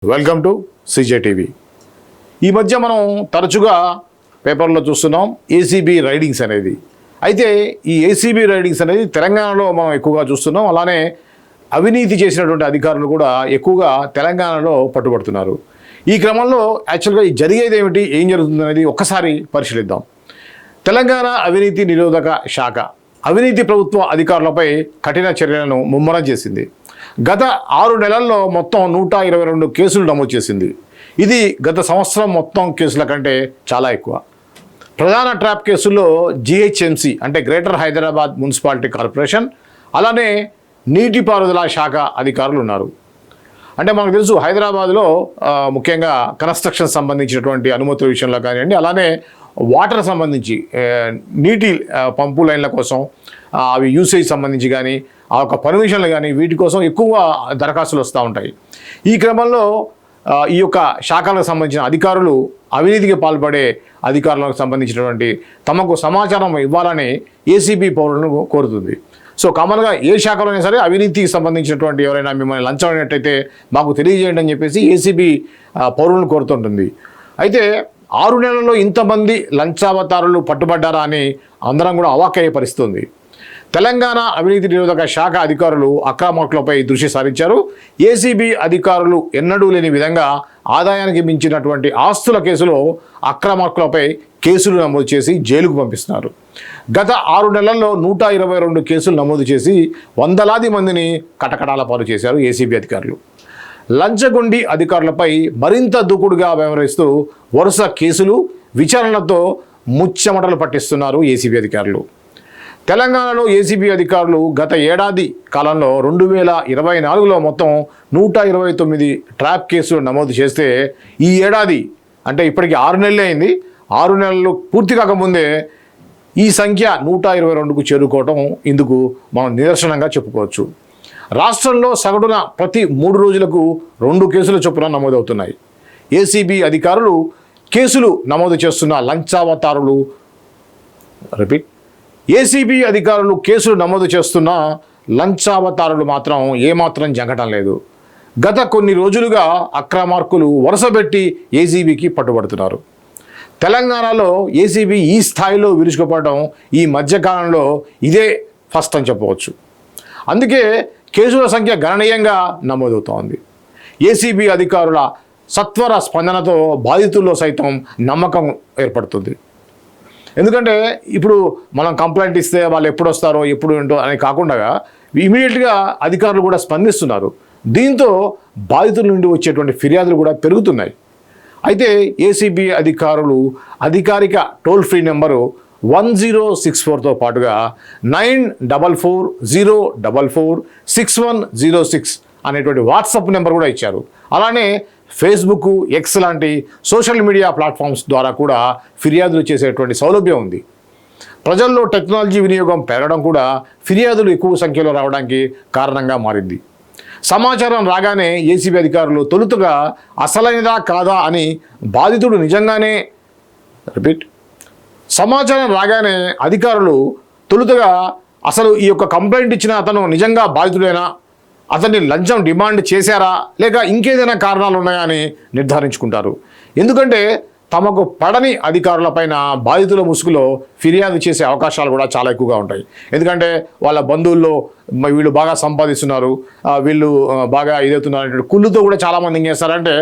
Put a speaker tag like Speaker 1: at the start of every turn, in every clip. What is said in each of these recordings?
Speaker 1: Welcome to CJ TV. ఈ మధ్య మనం తరచుగా పేపర్లో చూస్తున్నాం ఏసీబీ రైడింగ్స్ అనేది. అయితే ఈ ఏసీబీ రైడింగ్స్ అనేది తెలంగాణలో మనం ఎక్కువగా చూస్తున్నాం. అలానే అవినీతి చేసినటువంటి అధికారులు కూడా ఎక్కువగా తెలంగాణలో పట్టుబడుతున్నారు. ఈ క్రమంలో యాక్చువల్గా ఈ జరిగేది ఏమిటి, ఏం జరుగుతుంది అనేది ఒక్కసారి పరిశీలిద్దాం. తెలంగాణ అవినీతి నిరోధక శాఖ అవినీతి ప్రభుత్వ అధికారులపై కఠిన చర్యలను ముమ్మరం చేసింది. గత 6 నెలల్లో మొత్తం 122 కేసులు నమోదు చేసింది. ఇది గత సంవత్సరం మొత్తం కేసుల కంటే చాలా ఎక్కువ. ప్రధాన ట్రాప్ కేసుల్లో జిహెచ్ఎంసి అంటే గ్రేటర్ హైదరాబాద్ మున్సిపాలిటీ కార్పొరేషన్, అలానే నీటిపారుదల శాఖ అధికారులు ఉన్నారు. అంటే మనకు తెలుసు హైదరాబాద్లో ముఖ్యంగా కన్స్ట్రక్షన్ సంబంధించినటువంటి అనుమతుల విషయంలో కానివ్వండి, అలానే వాటర్ సంబంధించి నీటి పంపు లైన్ల కోసం అవి యూసేజ్ సంబంధించి కానీ ఆ యొక్క పర్మిషన్లు కానీ వీటి కోసం ఎక్కువ దరఖాస్తులు వస్తూ ఉంటాయి. ఈ క్రమంలో ఈ యొక్క శాఖలకు సంబంధించిన అధికారులు అవినీతికి పాల్పడే అధికారులకు సంబంధించినటువంటి తమకు సమాచారం ఇవ్వాలని ఏసీబీ పౌరులను కోరుతుంది. సో కామన్గా ఏ శాఖలోనే సరే అవినీతికి సంబంధించినటువంటి ఎవరైనా మిమ్మల్ని లంచం అయినట్టయితే మాకు తెలియజేయండి అని చెప్పేసి ఏసీబీ పౌరులను కోరుతుంటుంది. అయితే 6 నెలల్లో ఇంతమంది లంచావతారులు పట్టుబడ్డారా అని అందరం కూడా అవాక్కయ్యే పరిస్థితుంది. తెలంగాణ అవినీతి నిరోధక శాఖ అధికారులు అక్రమార్కులపై దృష్టి సారించారు. ఏసీబీ అధికారులు ఎన్నడూ లేని విధంగా ఆదాయానికి మించినటువంటి ఆస్తుల కేసులో అక్రమార్కులపై కేసులు నమోదు చేసి జైలుకు పంపిస్తున్నారు. గత 6 నెలల్లో 122 కేసులు నమోదు చేసి వందలాది మందిని కటకటాల పాలు చేశారు ఏసీబీ అధికారులు. లంచగొండి అధికారులపై మరింత దూకుడుగా వ్యవహరిస్తూ వరుస కేసులు విచారణలతో ముచ్చెమటలు పట్టిస్తున్నారు ఏసీబీ అధికారులు. తెలంగాణలో ఏసీబీ అధికారులు గత ఏడాది కాలంలో 2024లో మొత్తం 129 ట్రాప్ కేసులు నమోదు చేస్తే ఈ ఏడాది అంటే ఇప్పటికి 6 నెలలే అయింది. 6 నెలలు పూర్తి కాకముందే ఈ సంఖ్య 122కు చేరుకోవటం ఇందుకు మనం నిదర్శనంగా చెప్పుకోవచ్చు. రాష్ట్రంలో సగటున ప్రతి 3 రోజులకు 2 కేసుల చొప్పున నమోదవుతున్నాయి. ఏసీబీ అధికారులు కేసులు నమోదు చేస్తున్న లంచావతారులు ఏసీబీ అధికారులు కేసులు నమోదు చేస్తున్న లంచావతారులు మాత్రం ఏమాత్రం జంకటం లేదు. గత కొన్ని రోజులుగా అక్రమార్కులు వరుసపెట్టి ఏసీబీకి పట్టుబడుతున్నారు. తెలంగాణలో ఏసీబీ ఈ స్థాయిలో విరుచుకుపడడం ఈ మధ్యకాలంలో ఇదే ఫస్ట్ అని చెప్పవచ్చు. అందుకే కేసుల సంఖ్య గణనీయంగా నమోదవుతోంది. ఏసీబీ అధికారుల సత్వర స్పందనతో బాధితుల్లో సైతం నమ్మకం ఏర్పడుతుంది. ఎందుకంటే ఇప్పుడు మనం కంప్లైంట్ ఇస్తే వాళ్ళు ఎప్పుడు వస్తారో ఎప్పుడు ఏంటో అని కాకుండా ఇమీడియట్గా అధికారులు కూడా స్పందిస్తున్నారు. దీంతో బాధితుల నుండి వచ్చేటువంటి ఫిర్యాదులు కూడా పెరుగుతున్నాయి. అయితే ఏసీబీ అధికారులు అధికారిక టోల్ ఫ్రీ నెంబరు 1064తో పాటుగా 9440446106 అనేటువంటి వాట్సాప్ నెంబర్ కూడా ఇచ్చారు. అలానే ఫేస్బుక్, ఎక్స్ లాంటి సోషల్ మీడియా ప్లాట్ఫామ్స్ ద్వారా కూడా ఫిర్యాదులు చేసేటువంటి సౌలభ్యం ఉంది. ప్రజల్లో టెక్నాలజీ వినియోగం పెరగడం కూడా ఫిర్యాదులు ఎక్కువ సంఖ్యలో రావడానికి కారణంగా మారింది. సమాచారం రాగానే ఏసీబీ అధికారులు తొలుతగా అసలైనదా కాదా అని బాధితుడు నిజంగానే సమాచారం రాగానే అధికారులు తొలుతగా అసలు ఈ యొక్క కంప్లైంట్ ఇచ్చిన అతను నిజంగా బాధితుడేనా, అతన్ని లంచం డిమాండ్ చేశారా, లేక ఇంకేదైనా కారణాలు ఉన్నాయా అని నిర్ధారించుకుంటారు. ఎందుకంటే తమకు పడని అధికారులపైన బాధితుల ముసుగులో ఫిర్యాదు చేసే అవకాశాలు కూడా చాలా ఎక్కువగా ఉంటాయి. ఎందుకంటే వాళ్ళ బంధువుల్లో వీళ్ళు బాగా సంపాదిస్తున్నారు, వీళ్ళు బాగా ఇదవుతున్నారు అంటే కుళ్ళుతో కూడా చాలామంది ఏం చేస్తారంటే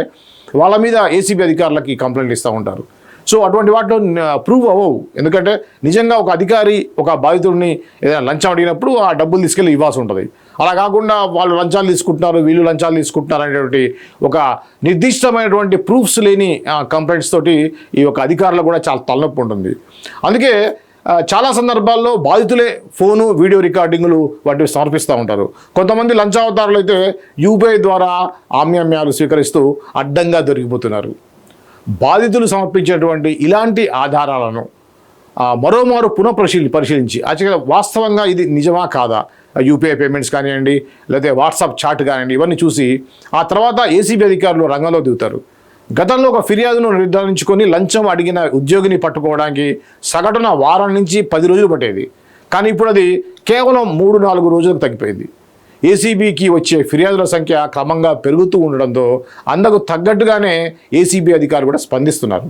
Speaker 1: వాళ్ళ మీద ఏసీబీ అధికారులకి కంప్లైంట్ ఇస్తూ ఉంటారు. సో అటువంటి వాటిలో ప్రూవ్ అవ్వవు. ఎందుకంటే నిజంగా ఒక అధికారి ఒక బాధితుడిని ఏదైనా లంచం అడిగినప్పుడు ఆ డబ్బులు తీసుకెళ్ళి ఇవ్వాల్సి ఉంటుంది. అలా కాకుండా వాళ్ళు లంచాలు తీసుకుంటున్నారు, వీళ్ళు లంచాలు తీసుకుంటున్నారు అనేటువంటి ఒక నిర్దిష్టమైనటువంటి ప్రూఫ్స్ లేని కంప్లైంట్స్ తోటి ఈ యొక్క అధికారులు కూడా చాలా తలనొప్పి ఉంటుంది. అందుకే చాలా సందర్భాల్లో బాధితులే ఫోను, వీడియో రికార్డింగ్లు వంటివి సమర్పిస్తూ ఉంటారు. కొంతమంది లంచావతారులు అయితే యూపీఐ ద్వారా ఆమ్యామ్యాలు స్వీకరిస్తూ అడ్డంగా దొరికిపోతున్నారు. బాధితులు సమర్పించేటువంటి ఇలాంటి ఆధారాలను మరోమారు పరిశీలించి యాక్చువల్గా వాస్తవంగా ఇది నిజమా కాదా, యూపీఐ పేమెంట్స్ కానివ్వండి, లేకపోతే వాట్సాప్ చాట్ కానివ్వండి, ఇవన్నీ చూసి ఆ తర్వాత ఏసీబీ అధికారులు రంగంలో దిగుతారు. గతంలో ఒక ఫిర్యాదును నిర్ధారించుకొని లంచం అడిగిన ఉద్యోగిని పట్టుకోవడానికి సగటున వారం నుంచి 10 రోజులు పట్టేది. కానీ ఇప్పుడు అది కేవలం 3-4 రోజులకు తగ్గిపోయింది. ఏసీబీకి వచ్చే ఫిర్యాదుల సంఖ్య క్రమంగా పెరుగుతూ ఉండడంతో అందుకు తగ్గట్టుగానే ఏసీబీ అధికారులు కూడా స్పందిస్తున్నారు.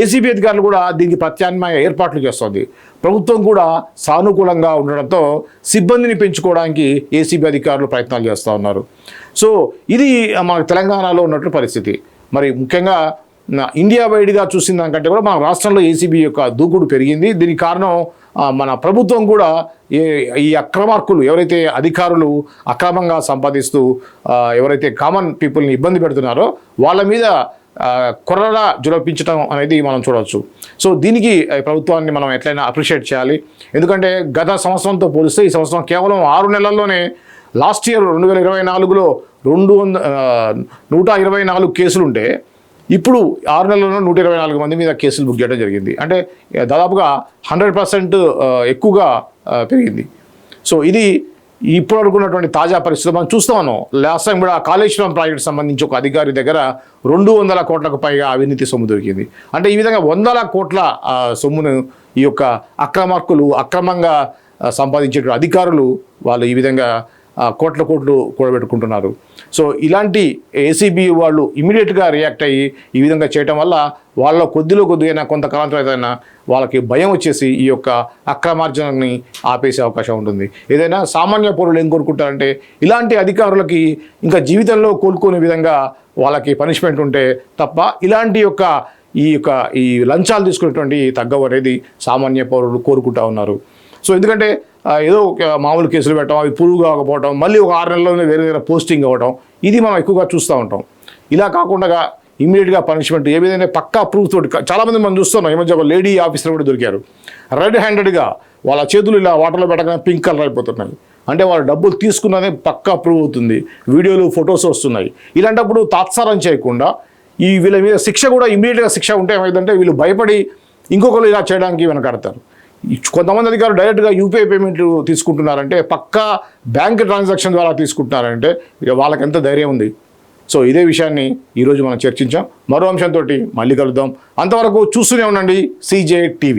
Speaker 1: ఏసీబీ అధికారులు కూడా దీనికి ప్రత్యామ్నాయ ఏర్పాట్లు చేస్తోంది. ప్రభుత్వం కూడా సానుకూలంగా ఉండడంతో సిబ్బందిని పెంచుకోవడానికి ఏసీబీ అధికారులు ప్రయత్నాలు చేస్తూ ఉన్నారు. సో ఇది మన తెలంగాణలో ఉన్నటువంటి పరిస్థితి. మరి ముఖ్యంగా ఇండియా వైడ్గా చూసిన దానికంటే కూడా మన రాష్ట్రంలో ఏసీబీ యొక్క దూకుడు పెరిగింది. దీనికి కారణం మన ప్రభుత్వం కూడా ఈ అక్రమార్కులు ఎవరైతే అధికారులు అక్రమంగా సంపాదిస్తూ ఎవరైతే కామన్ పీపుల్ని ఇబ్బంది పెడుతున్నారో వాళ్ళ మీద కొర్రగా జులపించడం అనేది మనం చూడవచ్చు. సో దీనికి ప్రభుత్వాన్ని మనం ఎట్లయినా అప్రిషియేట్ చేయాలి. ఎందుకంటే గత సంవత్సరంతో పోలిస్తే ఈ సంవత్సరం కేవలం 6 నెలల్లోనే లాస్ట్ ఇయర్ 2024లో 124 కేసులుంటే ఇప్పుడు 6 నెలల్లో 124 మంది మీద కేసులు బుక్ చేయడం జరిగింది. అంటే దాదాపుగా 100% ఎక్కువగా పెరిగింది. సో ఇది ఇప్పుడు అనుకున్నటువంటి తాజా పరిస్థితులు మనం చూస్తూ ఉన్నాం. లాస్ట్ టైం కూడా కాళేశ్వరం ప్రాజెక్టు సంబంధించి ఒక అధికారి దగ్గర 200 కోట్లకు పైగా అవినీతి సొమ్ము దొరికింది. అంటే ఈ విధంగా 100 కోట్ల సొమ్మును ఈ యొక్క అక్రమార్కులు అక్రమంగా సంపాదించే అధికారులు వాళ్ళు ఈ విధంగా కోట్లు కూడబెట్టుకుంటున్నారు. సో ఇలాంటి ఏసీబీ వాళ్ళు ఇమీడియట్గా రియాక్ట్ అయ్యి ఈ విధంగా చేయటం వల్ల వాళ్ళ కొద్దిగా కొంతకాలం తర్వాత వాళ్ళకి భయం వచ్చేసి ఈ యొక్క అక్రమార్జనని ఆపేసే అవకాశం ఉంటుంది. ఏదైనా సామాన్య పౌరులు ఏం కోరుకుంటారంటే ఇలాంటి అధికారులకి ఇంకా జీవితంలో కోలుకునే విధంగా వాళ్ళకి పనిష్మెంట్ ఉంటే తప్ప ఇలాంటి ఈ లంచాలు తీసుకునేటువంటి తగ్గవు అనేది సామాన్య పౌరులు కోరుకుంటా ఉన్నారు. సో ఎందుకంటే ఏదో మామూలు కేసులు పెట్టడం, అవి పురుగు కాకపోవడం, మళ్ళీ ఒక 6 నెలల్లోనే వేరే పోస్టింగ్ అవ్వడం, ఇది మనం ఎక్కువగా చూస్తూ ఉంటాం. ఇలా కాకుండా ఇమీడియట్గా పనిష్మెంట్ ఏ విధంగా పక్కా ప్రూఫ్ తోటి చాలామంది మనం చూస్తున్నాం. ఈ మధ్య ఒక లేడీ ఆఫీసర్ కూడా దొరికారు. రెడ్ హ్యాండెడ్గా వాళ్ళ చేతులు ఇలా వాటర్లో పెట్టగానే పింక్ కలర్ అయిపోతున్నాయి. అంటే వాళ్ళు డబ్బులు తీసుకున్నదే పక్కా ప్రూవ్ అవుతుంది. వీడియోలు ఫొటోస్ వస్తున్నాయి. ఇలాంటప్పుడు తాత్సారం చేయకుండా వీళ్ళ మీద శిక్ష కూడా ఇమీడియట్గా శిక్ష ఉంటే ఏమైందంటే వీళ్ళు భయపడి ఇంకొకరు ఇలా చేయడానికి వెనకాడతారు. కొంతమంది అధికారులు డైరెక్ట్గా యూపీఐ పేమెంట్లు తీసుకుంటున్నారంటే పక్కా బ్యాంక్ ట్రాన్సాక్షన్ ద్వారా తీసుకుంటున్నారంటే వాళ్ళకి ఎంత ధైర్యం ఉంది. సో ఇదే విషయాన్ని ఈరోజు మనం చర్చించాం. మరో అంశంతో మళ్ళీ కలుద్దాం. అంతవరకు చూస్తూనే ఉండండి CJ TV.